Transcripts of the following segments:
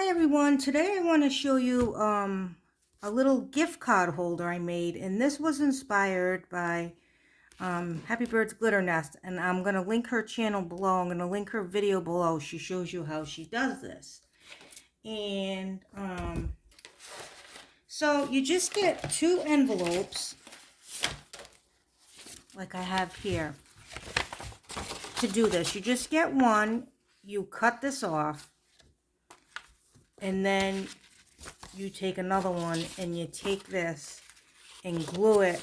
Hi everyone, today I want to show you a little gift card holder I made, and this was inspired by Happy Bird's Glitter Nest, and I'm going to link her channel below. I'm going to link her video below. She shows you how she does this. And so you just get two envelopes like I have here to do this. You just get one, you cut this off, and then you take another one and you take this and glue it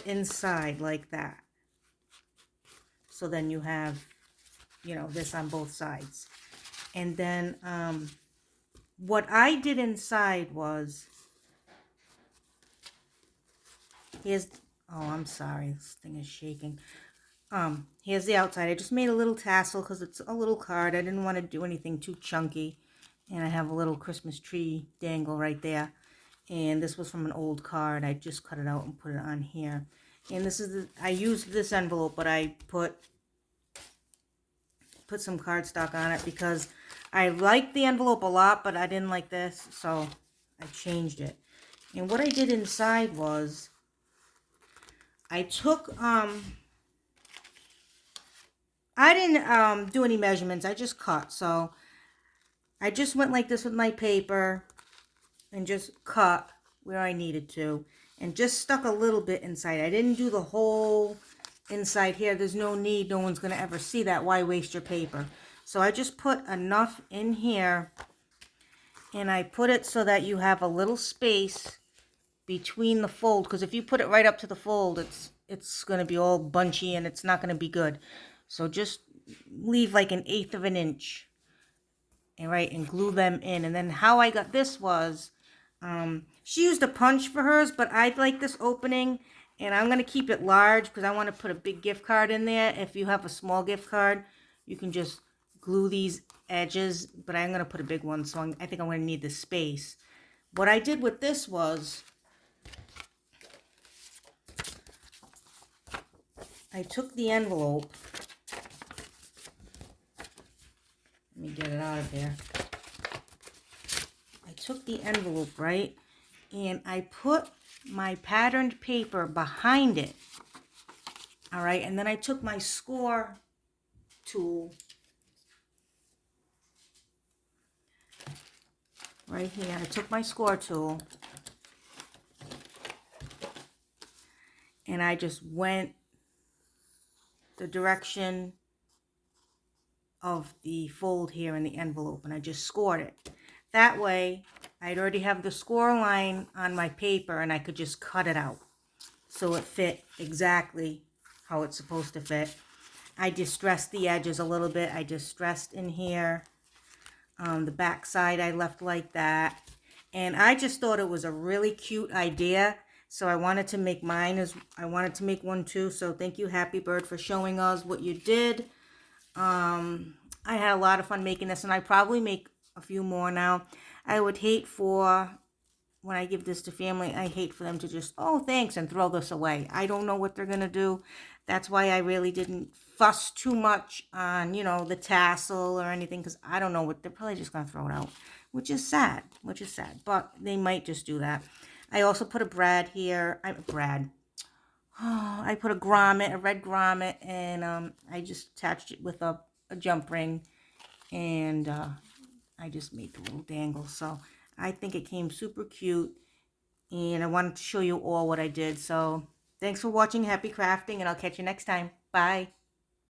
inside like that. So then you have, this on both sides. And then what I did inside was, I'm sorry, this thing is shaking. Here's the outside. I just made a little tassel because it's a little card. I didn't want to do anything too chunky. And I have a little Christmas tree dangle right there. And this was from an old card. I just cut it out and put it on here. And this is I used this envelope, but I put some cardstock on it because I liked the envelope a lot, but I didn't like this, so I changed it. And what I did inside was I took I didn't do any measurements. I just cut. So I just went like this with my paper and just cut where I needed to and just stuck a little bit inside. I didn't do the whole inside here. There's no need. No one's going to ever see that. Why waste your paper? So I just put enough in here, and I put it so that you have a little space between the fold, because if you put it right up to the fold, it's going to be all bunchy and it's not going to be good. So just leave like 1/8 of an inch, and glue them in. And then how I got this was, she used a punch for hers, but I like this opening, and I'm going to keep it large because I want to put a big gift card in there. If you have a small gift card, you can just glue these edges, but I'm going to put a big one, so I think I'm going to need the space. What I did with this was, I took the envelope. Let me get it out of there. I took the envelope, right? And I put my patterned paper behind it. All right, and then I took my score tool right here. I took my score tool and I just went the direction of the fold here in the envelope, and I just scored it. That way, I'd already have the score line on my paper, and I could just cut it out so it fit exactly how it's supposed to fit. I distressed the edges a little bit. I distressed in here. The back side I left like that. And I just thought it was a really cute idea. So I wanted to make I wanted to make one too. So thank you, Happy Bird, for showing us what you did. I had a lot of fun making this, and I probably make a few more now. I would hate for, when I give this to family, I hate for them to just, oh, thanks, and throw this away. I don't know what they're going to do. That's why I really didn't fuss too much on, the tassel or anything, because I don't know what, they're probably just going to throw it out, which is sad, but they might just do that. I also put a brad here. I put a grommet, a red grommet, and I just attached it with a jump ring, and I just made the little dangle. So I think it came super cute, and I wanted to show you all what I did. So thanks for watching. Happy crafting, and I'll catch you next time. Bye.